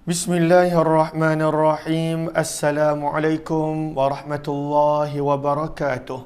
Bismillahirrahmanirrahim. Assalamualaikum warahmatullahi wabarakatuh.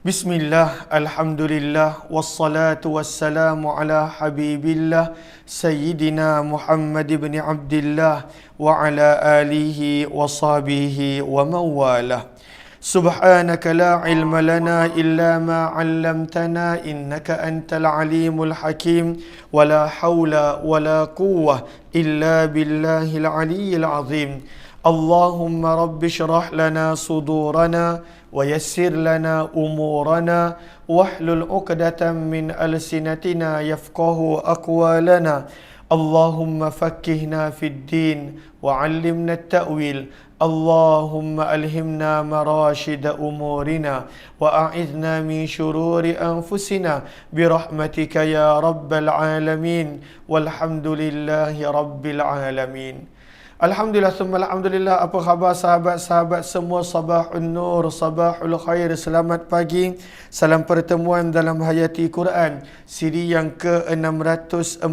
Bismillah, alhamdulillah, wassalatu wassalamu ala habibillah Sayyidina Muhammad ibn Abdillah wa ala alihi wa sahbihi wa mawalah. Subhanaka la ilma lana illa ma 'allamtana innaka antal alimul hakim wa la haula wa la quwwah illa billahil aliyyil azim. Allahumma rabbi shrah lana sudurana wa yassir lana umurana wahlul 'uqdatam min alsinatina yafqahu aqwalana. Allahumma fakkihna fid din wa 'allimna at-ta'wil. Allahumma alhimna marashida umurina wa a'idhna min syururi anfusina birahmatika ya rabbal alamin walhamdulillahi rabbil alamin. Alhamdulillah summa alhamdulillah. Apa khabar sahabat-sahabat semua? Sabahun nur, sabahul khair, selamat pagi. Salam pertemuan dalam Hayati Quran siri yang ke-645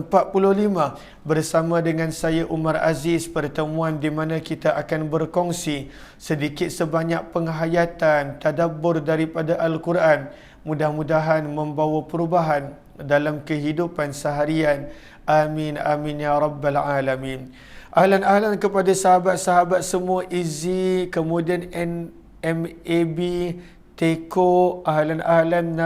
bersama dengan saya Umar Aziz. Pertemuan di mana kita akan berkongsi sedikit sebanyak penghayatan tadabbur daripada Al-Quran. Mudah-mudahan membawa perubahan dalam kehidupan seharian. Amin amin ya rabbal alamin. Ahlan-ahlan kepada sahabat-sahabat semua Izzy, kemudian NMAB, Teko, ahlan-ahlan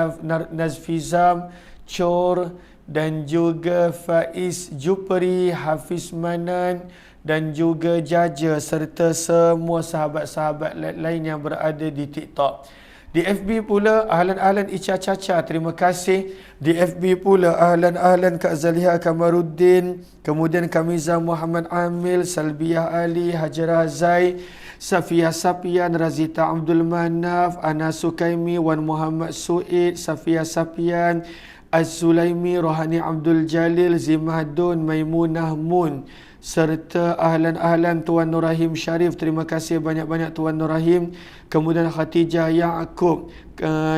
Nazfizam, Chor dan juga Faiz Jupri, Hafiz Manan dan juga Jaja serta semua sahabat-sahabat lain yang berada di TikTok. Di FB pula ahlan-ahlan Ica Caca, terima kasih. Di FB pula ahlan-ahlan Kak Zaliha Kamaruddin, kemudian Kamiza Muhammad Amil, Salbiah Ali, Hajrah Zai, Safia Sapian, Razita Abdul Manaf, Ana Sukaimi, Wan Muhammad Suid, Safia Sapian, Az-Zulaimi, Rohani Abdul Jalil, Zimahdun, Maimunah Mun, serta ahlan-ahlan Tuan Nur Rahim Sharif. Terima kasih banyak-banyak Tuan Nur Rahim. Kemudian Khatijah Yaakob,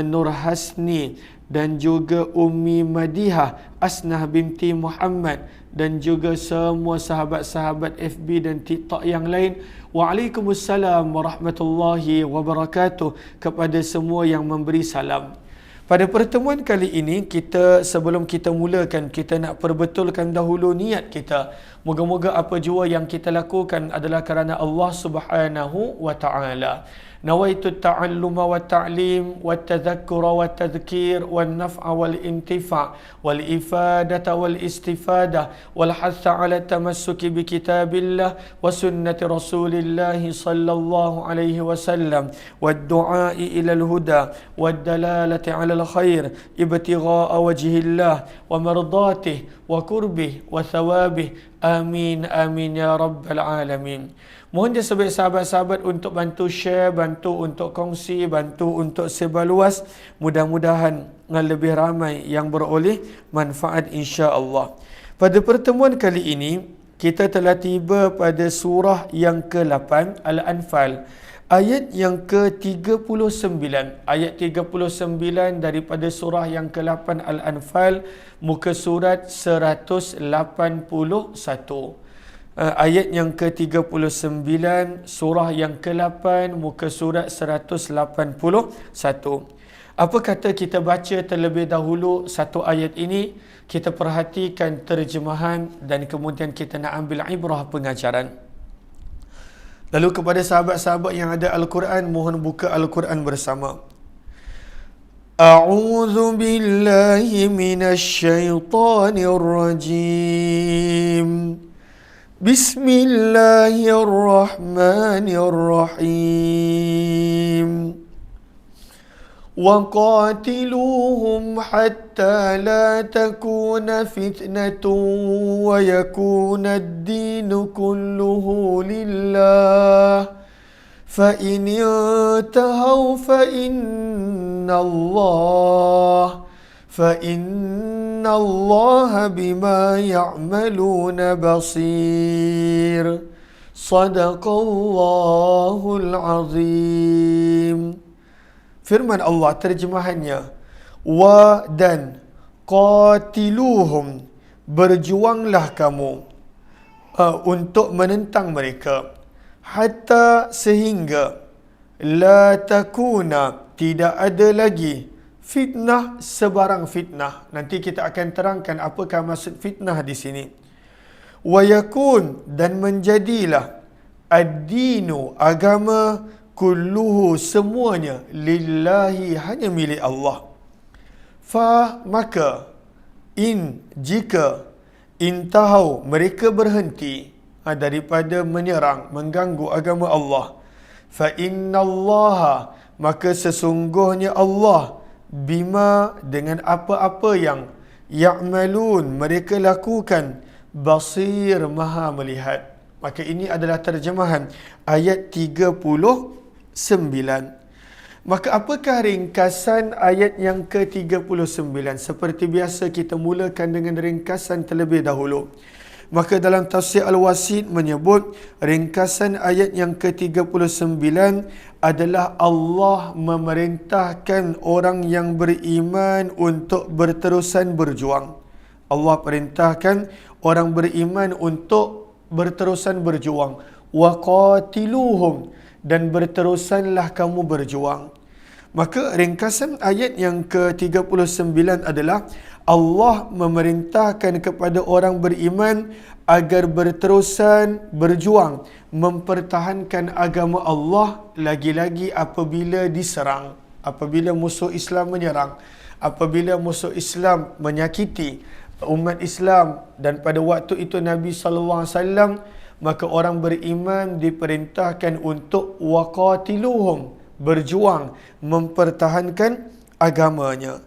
Nur Hasni dan juga Ummi Madihah, Asnah binti Muhammad dan juga semua sahabat-sahabat FB dan TikTok yang lain. Waalaikumsalam warahmatullahi wabarakatuh kepada semua yang memberi salam. Pada pertemuan kali ini, sebelum kita mulakan, kita nak perbetulkan dahulu niat kita. Moga-moga apa jua yang kita lakukan adalah kerana Allah Subhanahu wa Ta'ala. Nawaitu ta'alluma wa ta'lim wa tadhakkura wa tadhkir wa naf'a wal intifa' wal ifadata wal istifadah wal hatha ala tamassuki bi kitabillah wa sunnati rasulillahi sallallahu alaihi wasallam wa du'ai ila al-huda wa dalalati ala al-khair ibtigha'a wajhillah wa mardatih wa kurbih wa thawabih. Amin amin ya rabbal alamin. Mohon je sebaik sahabat-sahabat untuk bantu share, bantu untuk kongsi, bantu untuk sebar luas. Mudah-mudahan lebih ramai yang beroleh manfaat insya-Allah. Pada pertemuan kali ini, kita telah tiba pada surah yang ke-8 Al-Anfal. Ayat yang ke-39. Ayat 39 daripada surah yang ke-8 Al-Anfal, muka surat 181. Ayat yang ke-39 surah yang ke-8 muka surat 181. Apa kata kita baca terlebih dahulu satu ayat ini, kita perhatikan terjemahan dan kemudian kita nak ambil ibrah pengajaran. Lalu kepada sahabat-sahabat yang ada Al-Quran, mohon buka Al-Quran bersama. A'udzu billahi minasy syaithanir rajim. Bismillahirrahmanirrahim. وَقَاتِلُوهُمْ حَتَّى لَا تَكُونَ فِتْنَةٌ وَيَكُونَ الدِّينُ كُلُّهُ لِلَّهِ فَإِنِ انْتَهَوْا فَإِنَّ اللَّهَ بِمَا يَعْمَلُونَ بَصِيرٌ. صَدَقَ اللَّهُ الْعَظِيمُ. Firman Allah, terjemahannya, wa dan qatiluhum, berjuanglah kamu, untuk menentang mereka. Hatta sehingga la takuna, tidak ada lagi fitnah, sebarang fitnah. Nanti kita akan terangkan apakah maksud fitnah di sini. Wa yakun, dan menjadilah ad-dinu, agama, kulluhu, semuanya, lillahi, hanya milik Allah. Fa, maka, in, jika, intahau, mereka berhenti daripada menyerang, mengganggu agama Allah. Fa innallaha, maka sesungguhnya Allah, bima, dengan apa-apa yang ya'malun, mereka lakukan, basir, maha melihat. Maka ini adalah terjemahan ayat 39. Maka apakah ringkasan ayat yang ke-39? Seperti biasa kita mulakan dengan ringkasan terlebih dahulu. Maka dalam tafsir Al-Wasit menyebut ringkasan ayat yang ke-39 adalah Allah memerintahkan orang yang beriman untuk berterusan berjuang. Allah perintahkan orang beriman untuk berterusan berjuang. Wa qatiluhum, dan berterusanlah kamu berjuang. Maka ringkasan ayat yang ke-39 adalah Allah memerintahkan kepada orang beriman agar berterusan berjuang mempertahankan agama Allah, lagi-lagi apabila diserang, apabila musuh Islam menyerang, apabila musuh Islam menyakiti umat Islam. Dan pada waktu itu Nabi SAW, maka orang beriman diperintahkan untuk waqatiluhum, berjuang mempertahankan agamanya.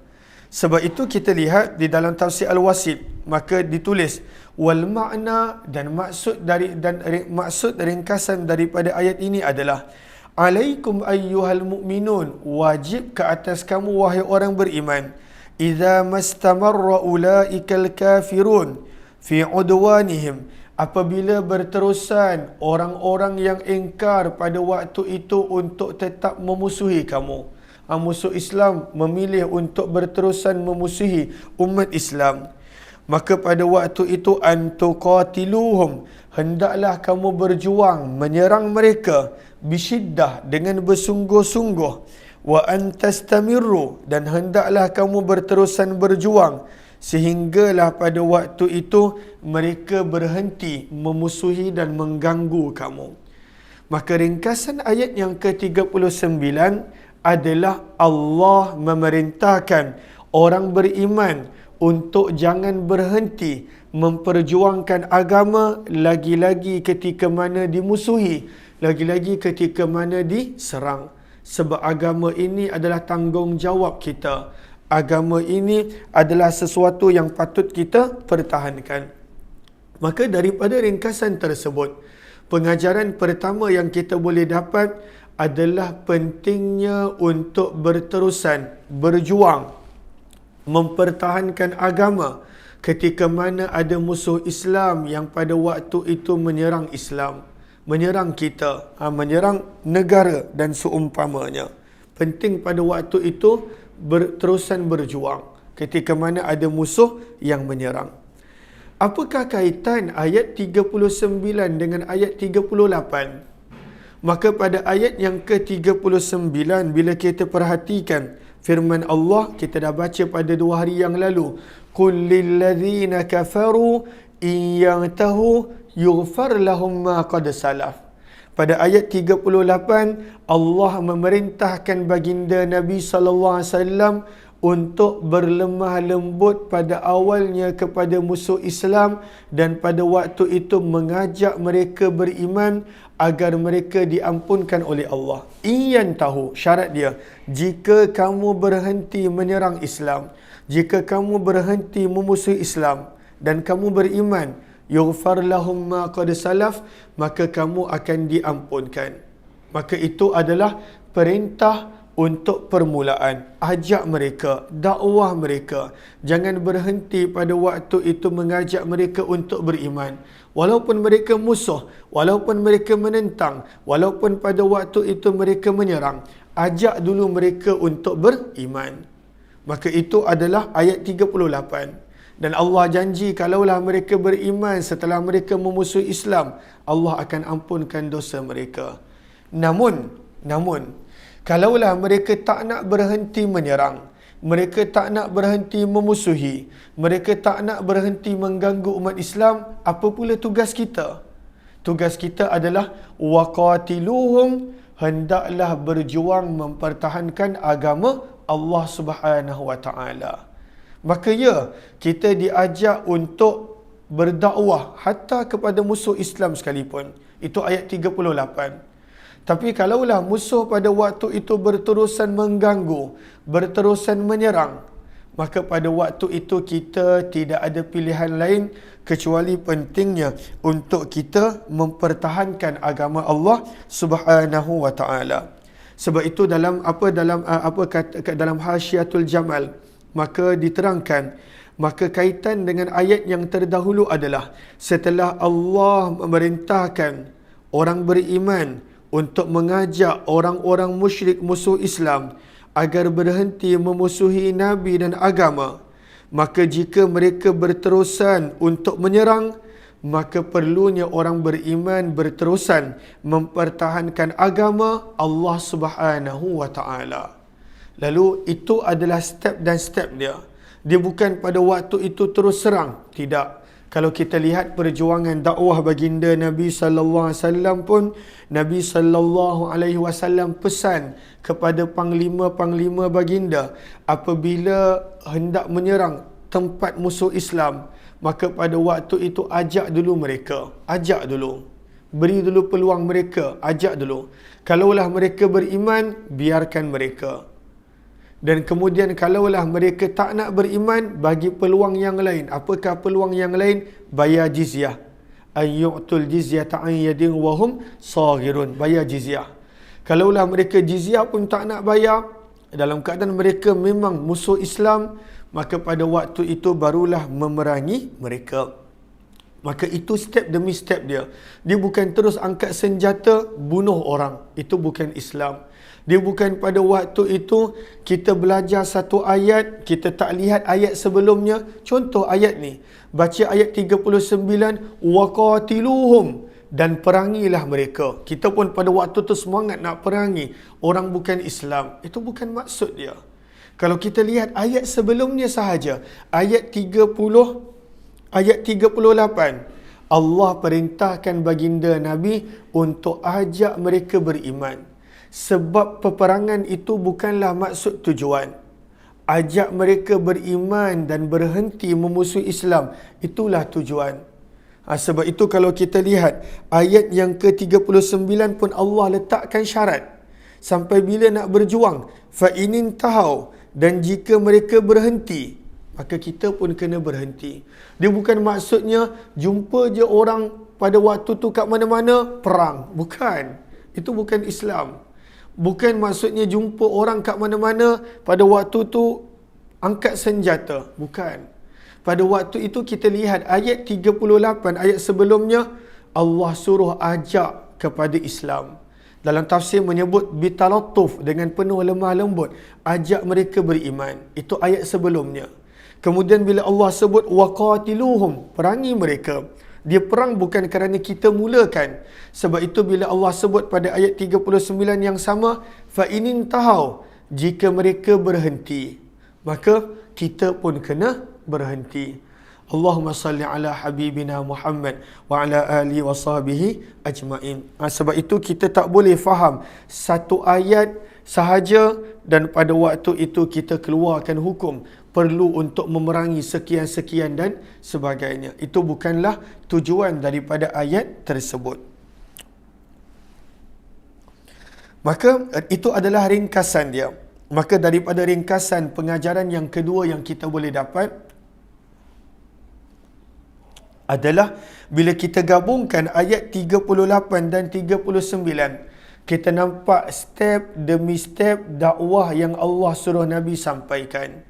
Sebab itu kita lihat di dalam tafsir Al-Wasit, maka ditulis wal makna, dan maksud ringkasan daripada ayat ini adalah alaikum ayyuhal mu'minun, wajib ke atas kamu wahai orang beriman, idza mastamarra ulaikal kafirun fi udwanihim, apabila berterusan orang-orang yang ingkar pada waktu itu untuk tetap memusuhi kamu. Musuh Islam memilih untuk berterusan memusuhi umat Islam. Maka pada waktu itu antuqatiluhum, hendaklah kamu berjuang menyerang mereka, bisyiddah, dengan bersungguh-sungguh. Wa antastamirru, dan hendaklah kamu berterusan berjuang sehinggalah pada waktu itu mereka berhenti memusuhi dan mengganggu kamu. Maka ringkasan ayat yang ke-39 adalah Allah memerintahkan orang beriman untuk jangan berhenti memperjuangkan agama, lagi-lagi ketika mana dimusuhi, lagi-lagi ketika mana diserang. Sebab agama ini adalah tanggungjawab kita. Agama ini adalah sesuatu yang patut kita pertahankan. Maka daripada ringkasan tersebut, pengajaran pertama yang kita boleh dapat adalah pentingnya untuk berterusan berjuang mempertahankan agama ketika mana ada musuh Islam yang pada waktu itu menyerang Islam, menyerang kita, menyerang negara dan seumpamanya. Penting pada waktu itu berterusan berjuang ketika mana ada musuh yang menyerang. Apakah kaitan ayat 39 dengan ayat 38? Maka pada ayat yang ke-39, bila kita perhatikan firman Allah, kita dah baca pada 2 hari yang lalu, qul lilladzina kafaru in yantahu yughfar lahum ma qad salaf. Pada ayat 38, Allah memerintahkan baginda Nabi SAW untuk berlemah lembut pada awalnya kepada musuh Islam, dan pada waktu itu mengajak mereka beriman agar mereka diampunkan oleh Allah. Iyan tahu, syarat dia, jika kamu berhenti menyerang Islam, jika kamu berhenti memusuhi Islam dan kamu beriman, yughfar lahum ma qad salaf, maka kamu akan diampunkan. Maka itu adalah perintah untuk permulaan. Ajak mereka, dakwah mereka. Jangan berhenti pada waktu itu mengajak mereka untuk beriman. Walaupun mereka musuh, walaupun mereka menentang, walaupun pada waktu itu mereka menyerang, ajak dulu mereka untuk beriman. Maka itu adalah ayat 38. Dan Allah janji kalaulah mereka beriman setelah mereka memusuhi Islam, Allah akan ampunkan dosa mereka. Namun, kalaulah mereka tak nak berhenti menyerang, mereka tak nak berhenti memusuhi, mereka tak nak berhenti mengganggu umat Islam, apa pula tugas kita? Tugas kita adalah waqatiluhum, hendaklah berjuang mempertahankan agama Allah Subhanahu wa taala. Maka ya, kita diajak untuk berdakwah hatta kepada musuh Islam sekalipun. Itu ayat 38. Tapi kalaulah musuh pada waktu itu berterusan mengganggu, berterusan menyerang, maka pada waktu itu kita tidak ada pilihan lain kecuali pentingnya untuk kita mempertahankan agama Allah Subhanahu wa taala. Sebab itu dalam Hasyiatul Jamal, maka diterangkan, maka kaitan dengan ayat yang terdahulu adalah setelah Allah memerintahkan orang beriman untuk mengajak orang-orang musyrik musuh Islam agar berhenti memusuhi Nabi dan agama, maka jika mereka berterusan untuk menyerang, maka perlunya orang beriman berterusan mempertahankan agama Allah Subhanahu wa taala. Lalu itu adalah step dan step dia. Dia bukan pada waktu itu terus serang, tidak. Kalau kita lihat perjuangan dakwah baginda Nabi sallallahu alaihi wasallam pun, Nabi sallallahu alaihi wasallam pesan kepada panglima-panglima baginda, apabila hendak menyerang tempat musuh Islam, maka pada waktu itu ajak dulu mereka, ajak dulu. Beri dulu peluang mereka, ajak dulu. Kalaulah mereka beriman, biarkan mereka. Dan kemudian kalaulah mereka tak nak beriman, bagi peluang yang lain. Apakah peluang yang lain? Bayar jizyah. Ayyu'tul jizyata an yadin wa hum saghirun. Bayar jizyah. Kalaulah mereka jizyah pun tak nak bayar, dalam keadaan mereka memang musuh Islam, maka pada waktu itu barulah memerangi mereka. Maka itu step demi step dia. Dia bukan terus angkat senjata, bunuh orang. Itu bukan Islam. Dia bukan pada waktu itu kita belajar satu ayat, kita tak lihat ayat sebelumnya. Contoh ayat ni, baca ayat 39, waqatiluhum, dan perangilah mereka. Kita pun pada waktu tu semangat nak perangi orang bukan Islam. Itu bukan maksud dia. Kalau kita lihat ayat sebelumnya sahaja, ayat 38, Allah perintahkan baginda Nabi untuk ajak mereka beriman. Sebab peperangan itu bukanlah maksud tujuan. Ajak mereka beriman dan berhenti memusuhi Islam, itulah tujuan. Sebab itu kalau kita lihat ayat yang ke-39 pun Allah letakkan syarat. Sampai bila nak berjuang? Fa inin tahau, dan jika mereka berhenti, maka kita pun kena berhenti. Dia bukan maksudnya jumpa je orang pada waktu tu kat mana-mana perang. Bukan. Itu bukan Islam. Bukan maksudnya jumpa orang kat mana-mana pada waktu tu angkat senjata. Bukan. Pada waktu itu kita lihat ayat 38, ayat sebelumnya, Allah suruh ajak kepada Islam. Dalam tafsir menyebut bitalattuf, dengan penuh lemah lembut, ajak mereka beriman. Itu ayat sebelumnya. Kemudian bila Allah sebut waqatiluhum, perangi mereka. Dia perang bukan kerana kita mulakan. Sebab itu bila Allah sebut pada ayat 39 yang sama, fa inin tahau, jika mereka berhenti, maka kita pun kena berhenti. Allahumma salli ala habibina Muhammad wa ala alihi wa sahbihi ajma'in. Sebab itu kita tak boleh faham satu ayat sahaja dan pada waktu itu kita keluarkan hukum perlu untuk memerangi sekian-sekian dan sebagainya. Itu bukanlah tujuan daripada ayat tersebut. Maka itu adalah ringkasan dia. Maka daripada ringkasan pengajaran yang kedua yang kita boleh dapat adalah bila kita gabungkan ayat 38 dan 39, kita nampak step demi step dakwah yang Allah suruh Nabi sampaikan.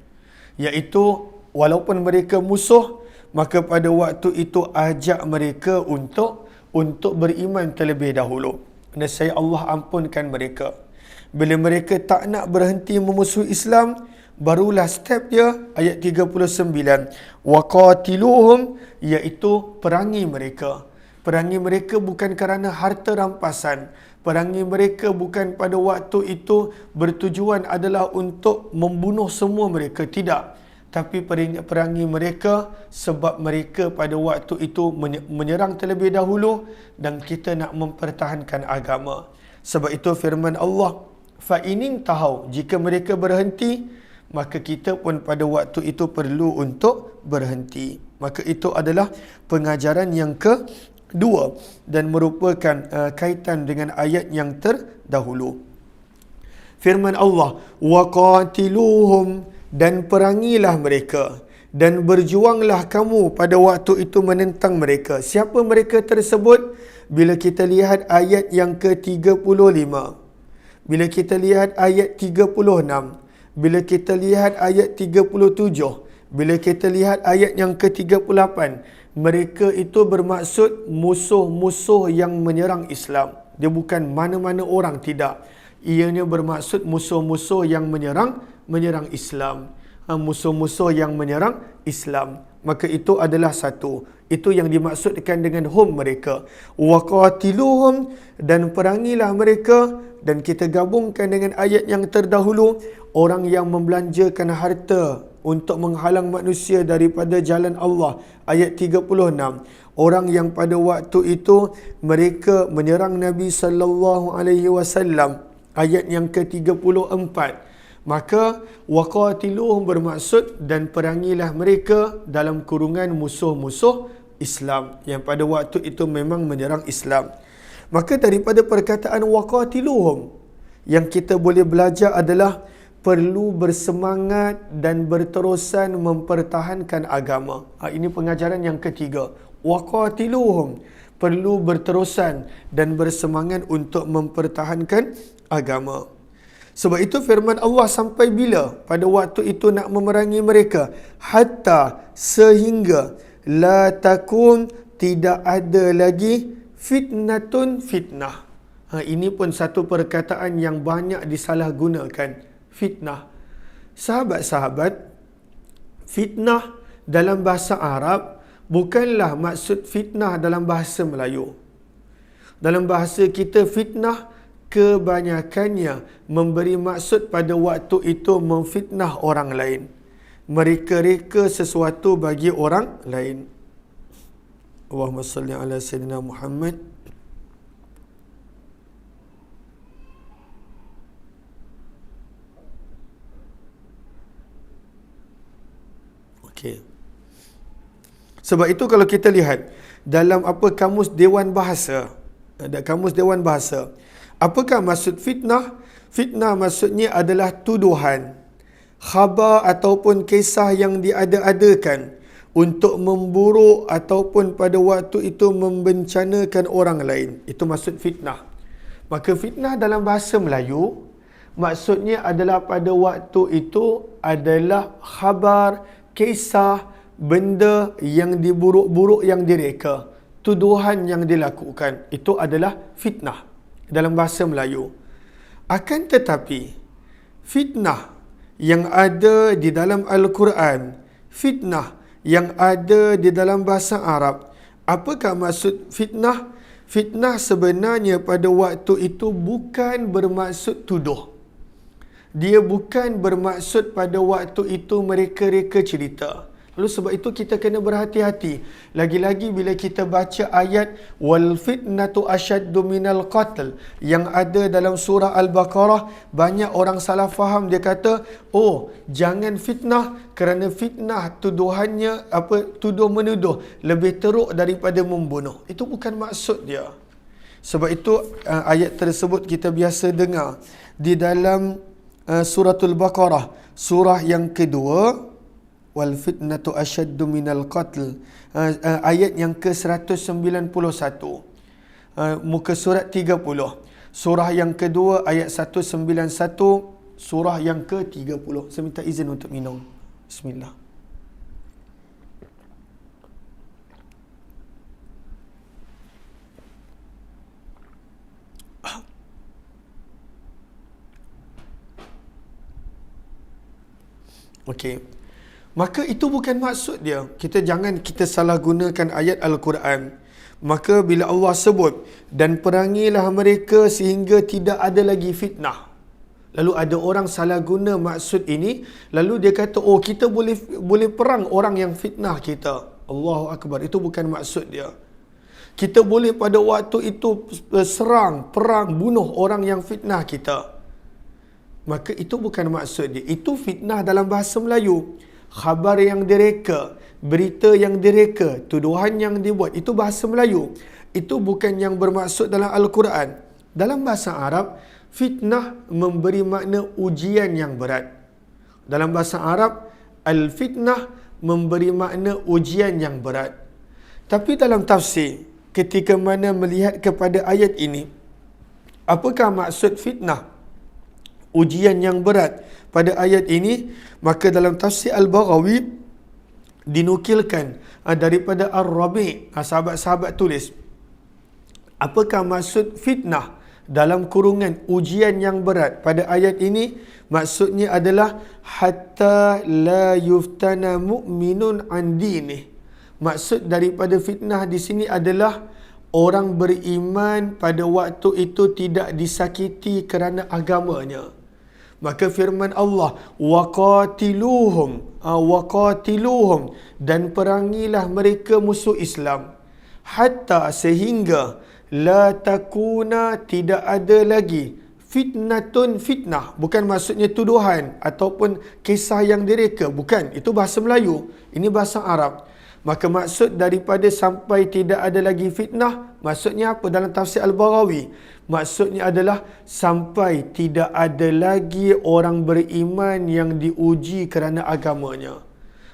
Iaitu walaupun mereka musuh, maka pada waktu itu ajak mereka untuk beriman terlebih dahulu. Nescaya Allah ampunkan mereka. Bila mereka tak nak berhenti memusuhi Islam, Barulah step dia ayat 39. Waqatiluhum, iaitu perangi mereka. Perangi mereka bukan kerana harta rampasan. Perangi mereka bukan pada waktu itu bertujuan adalah untuk membunuh semua mereka. Tidak. Tapi perangi mereka sebab mereka pada waktu itu menyerang terlebih dahulu dan kita nak mempertahankan agama. Sebab itu firman Allah, fa'inin tahau, jika mereka berhenti, maka kita pun pada waktu itu perlu untuk berhenti. Maka itu adalah pengajaran yang kedua dan merupakan kaitan dengan ayat yang terdahulu. Firman Allah, waqatiluhum, dan perangilah mereka dan berjuanglah kamu pada waktu itu menentang mereka. Siapa mereka tersebut? Bila kita lihat ayat yang ke-35, bila kita lihat ayat 36, bila kita lihat ayat 37, bila kita lihat ayat yang ke-38, mereka itu bermaksud musuh-musuh yang menyerang Islam. Dia bukan mana-mana orang, tidak. Ianya bermaksud musuh-musuh yang menyerang Islam. Musuh-musuh yang menyerang Islam. Maka itu adalah satu. Itu yang dimaksudkan dengan hum mereka. Waqatiluhum, dan perangilah mereka. Dan kita gabungkan dengan ayat yang terdahulu, orang yang membelanjakan harta untuk menghalang manusia daripada jalan Allah. Ayat 36. Orang yang pada waktu itu mereka menyerang Nabi sallallahu alaihi wasallam. Ayat yang ke-34. Maka waqatiluhum bermaksud dan perangilah mereka dalam kurungan musuh-musuh Islam yang pada waktu itu memang menyerang Islam. Maka daripada perkataan waqatiluhum yang kita boleh belajar adalah perlu bersemangat dan berterusan mempertahankan agama. Ini pengajaran yang ketiga. Waqatiluhum, perlu berterusan dan bersemangat untuk mempertahankan agama. Sebab itu firman Allah sampai bila pada waktu itu nak memerangi mereka? Hatta, sehingga la takun, tidak ada lagi fitnatun, fitnah. Ini pun satu perkataan yang banyak disalahgunakan. Fitnah. Sahabat-sahabat, fitnah dalam bahasa Arab bukanlah maksud fitnah dalam bahasa Melayu. Dalam bahasa kita, fitnah kebanyakannya memberi maksud pada waktu itu memfitnah orang lain. Mereka-reka sesuatu bagi orang lain. Allahumma salli ala Sayyidina Muhammad. Okey. Sebab itu kalau kita lihat dalam kamus Dewan Bahasa, ada kamus Dewan Bahasa, apakah maksud fitnah? Fitnah maksudnya adalah tuduhan, khabar ataupun kisah yang diada-adakan untuk memburuk ataupun pada waktu itu membencanakan orang lain. Itu maksud fitnah. Maka fitnah dalam bahasa Melayu maksudnya adalah pada waktu itu adalah khabar, kisah, benda yang diburuk-buruk yang direka, tuduhan yang dilakukan. Itu adalah fitnah dalam bahasa Melayu. Akan tetapi, fitnah yang ada di dalam Al-Quran, fitnah yang ada di dalam bahasa Arab, apakah maksud fitnah? Fitnah sebenarnya pada waktu itu bukan bermaksud tuduh. Dia bukan bermaksud pada waktu itu mereka-reka cerita. Lalu sebab itu kita kena berhati-hati. Lagi-lagi bila kita baca ayat wal fitnatu asyaddu minal qatl yang ada dalam surah Al-Baqarah, banyak orang salah faham. Dia kata, oh, jangan fitnah kerana fitnah tuduhannya tuduh menuduh lebih teruk daripada membunuh. Itu bukan maksud dia. Sebab itu ayat tersebut kita biasa dengar di dalam suratul Baqarah, surah yang kedua, wal fitnatu asyaddu minal qatl, ayat yang ke-191, muka surat 30, surah yang kedua ayat 191, surah yang ke-30. Saya minta izin untuk minum. Bismillah. Okey. Maka itu bukan maksud dia. Kita salah gunakan ayat Al-Quran. Maka bila Allah sebut, dan perangilah mereka sehingga tidak ada lagi fitnah. Lalu ada orang salah guna maksud ini, lalu dia kata, oh kita boleh perang orang yang fitnah kita. Allahu Akbar, itu bukan maksud dia. Kita boleh pada waktu itu serang, perang, bunuh orang yang fitnah kita. Maka itu bukan maksud dia. Itu fitnah dalam bahasa Melayu. Khabar yang direka, berita yang direka, tuduhan yang dibuat, itu bahasa Melayu. Itu bukan yang bermaksud dalam Al-Quran. Dalam bahasa Arab, fitnah memberi makna ujian yang berat. Dalam bahasa Arab, al-fitnah memberi makna ujian yang berat. Tapi dalam tafsir, ketika mana melihat kepada ayat ini, apakah maksud fitnah, ujian yang berat pada ayat ini? Maka dalam tafsir Al-Baghawi dinukilkan daripada Ar-Rabi', sahabat-sahabat tulis, apakah maksud fitnah dalam kurungan ujian yang berat pada ayat ini? Maksudnya adalah hatta la yuftana mu'minun an dinih. Maksud daripada fitnah di sini adalah orang beriman pada waktu itu tidak disakiti kerana agamanya. Maka firman Allah, waqatiluhum, dan perangilah mereka musuh Islam, hatta sehingga la takuna, tidak ada lagi fitnatun, fitnah. Bukan maksudnya tuduhan ataupun kisah yang direka, bukan. Itu bahasa Melayu, ini bahasa Arab. Maka maksud daripada sampai tidak ada lagi fitnah, maksudnya apa dalam tafsir Al-Baghawi? Maksudnya adalah sampai tidak ada lagi orang beriman yang diuji kerana agamanya.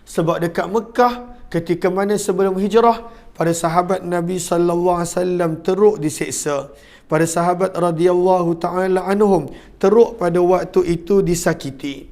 Sebab dekat Mekah, ketika mana sebelum hijrah, para sahabat Nabi sallallahu alaihi wasallam teruk diseksa. Para sahabat radhiyallahu taala anhum teruk pada waktu itu disakiti.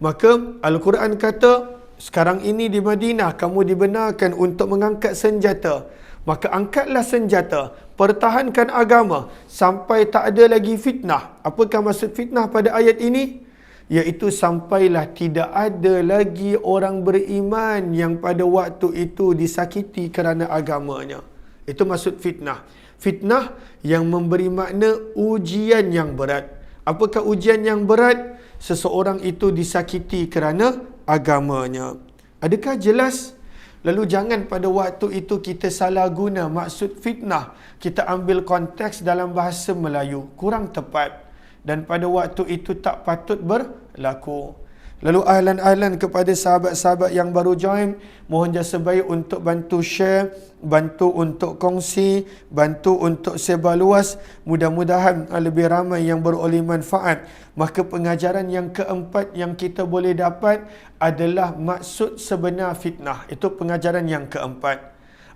Maka Al-Quran kata, sekarang ini di Madinah kamu dibenarkan untuk mengangkat senjata. Maka angkatlah senjata, pertahankan agama sampai tak ada lagi fitnah. Apakah maksud fitnah pada ayat ini? Iaitu sampailah tidak ada lagi orang beriman yang pada waktu itu disakiti kerana agamanya. Itu maksud fitnah. Fitnah yang memberi makna ujian yang berat. Apakah ujian yang berat? Seseorang itu disakiti kerana agamanya. Adakah jelas? Lalu jangan pada waktu itu kita salah guna maksud fitnah. Kita ambil konteks dalam bahasa Melayu. Kurang tepat. Dan pada waktu itu tak patut berlaku. Lalu ahlan-ahlan kepada sahabat-sahabat yang baru join, mohon jasa baik untuk bantu share, bantu untuk kongsi, bantu untuk sebar luas. Mudah-mudahan lebih ramai yang beroleh manfaat. Maka pengajaran yang keempat yang kita boleh dapat adalah maksud sebenar fitnah. Itu pengajaran yang keempat.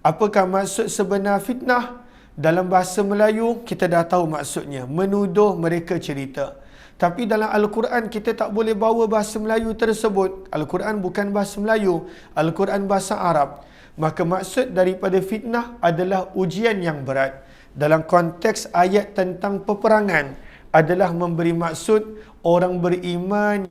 Apakah maksud sebenar fitnah? Dalam bahasa Melayu, kita dah tahu maksudnya. Menuduh mereka cerita. Tapi dalam Al-Quran kita tak boleh bawa bahasa Melayu tersebut. Al-Quran bukan bahasa Melayu. Al-Quran bahasa Arab. Maka maksud daripada fitnah adalah ujian yang berat. Dalam konteks ayat tentang peperangan adalah memberi maksud orang beriman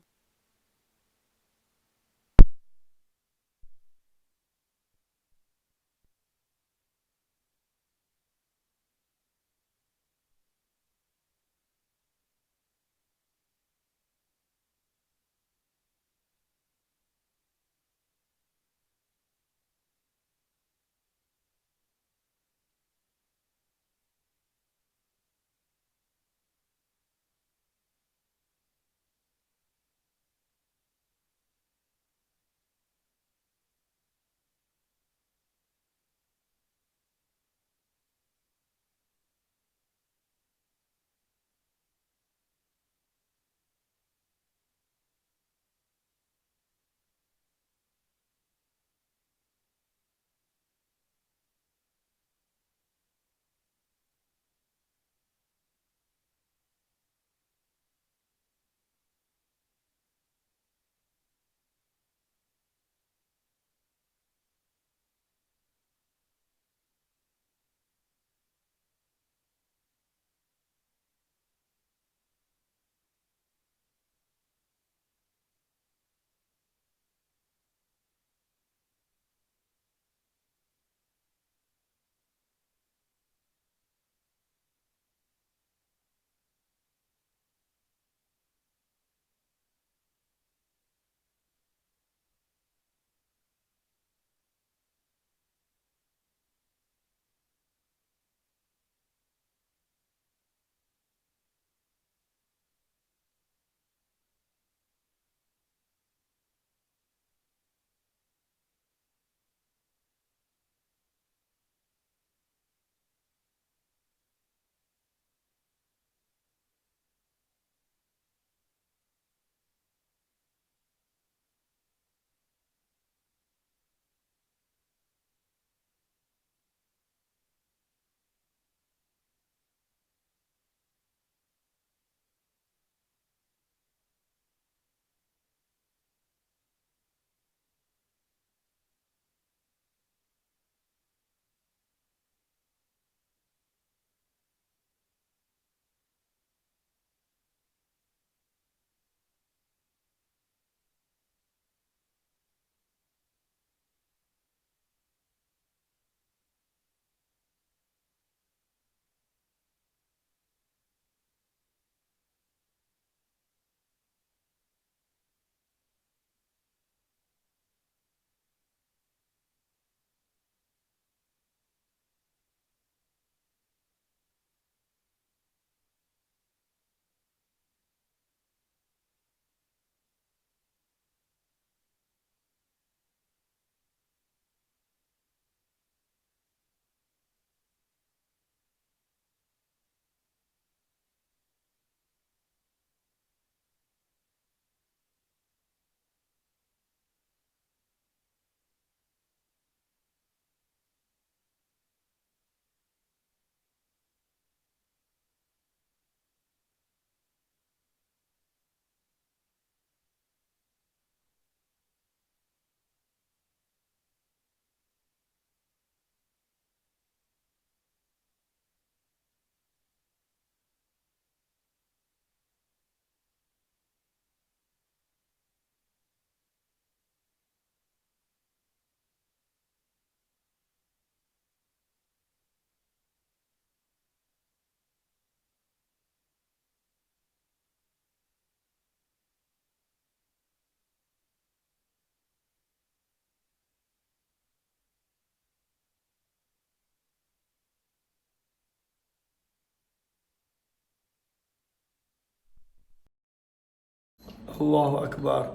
Allahu Akbar.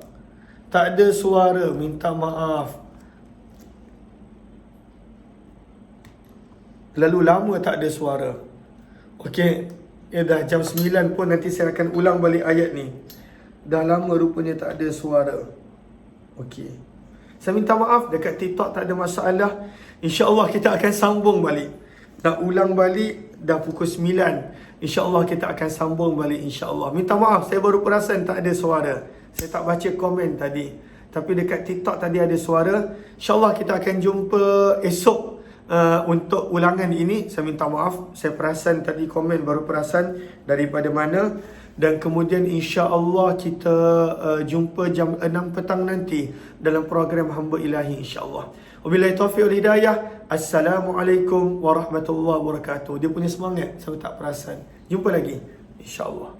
Tak ada suara, minta maaf. Lalu lama tak ada suara. Okey, dah jam 9 pun nanti saya akan ulang balik ayat ni. Dah lama rupanya tak ada suara. Okey. Saya minta maaf, dekat TikTok tak ada masalah. InsyaAllah kita akan sambung balik. Nak ulang balik dah pukul 9. InsyaAllah kita akan sambung balik insyaAllah. Minta maaf, saya baru perasan tak ada suara. Saya tak baca komen tadi. Tapi dekat TikTok tadi ada suara. InsyaAllah kita akan jumpa esok untuk ulangan ini. Saya minta maaf, saya perasan tadi komen, baru perasan daripada mana. Dan kemudian insya-Allah kita jumpa jam 6 petang nanti dalam program Hamba Ilahi insya-Allah. Wabillahi taufiq wal hidayah. Assalamualaikum warahmatullahi wabarakatuh. Dia punya semangat saya tak perasan. Jumpa lagi insya-Allah.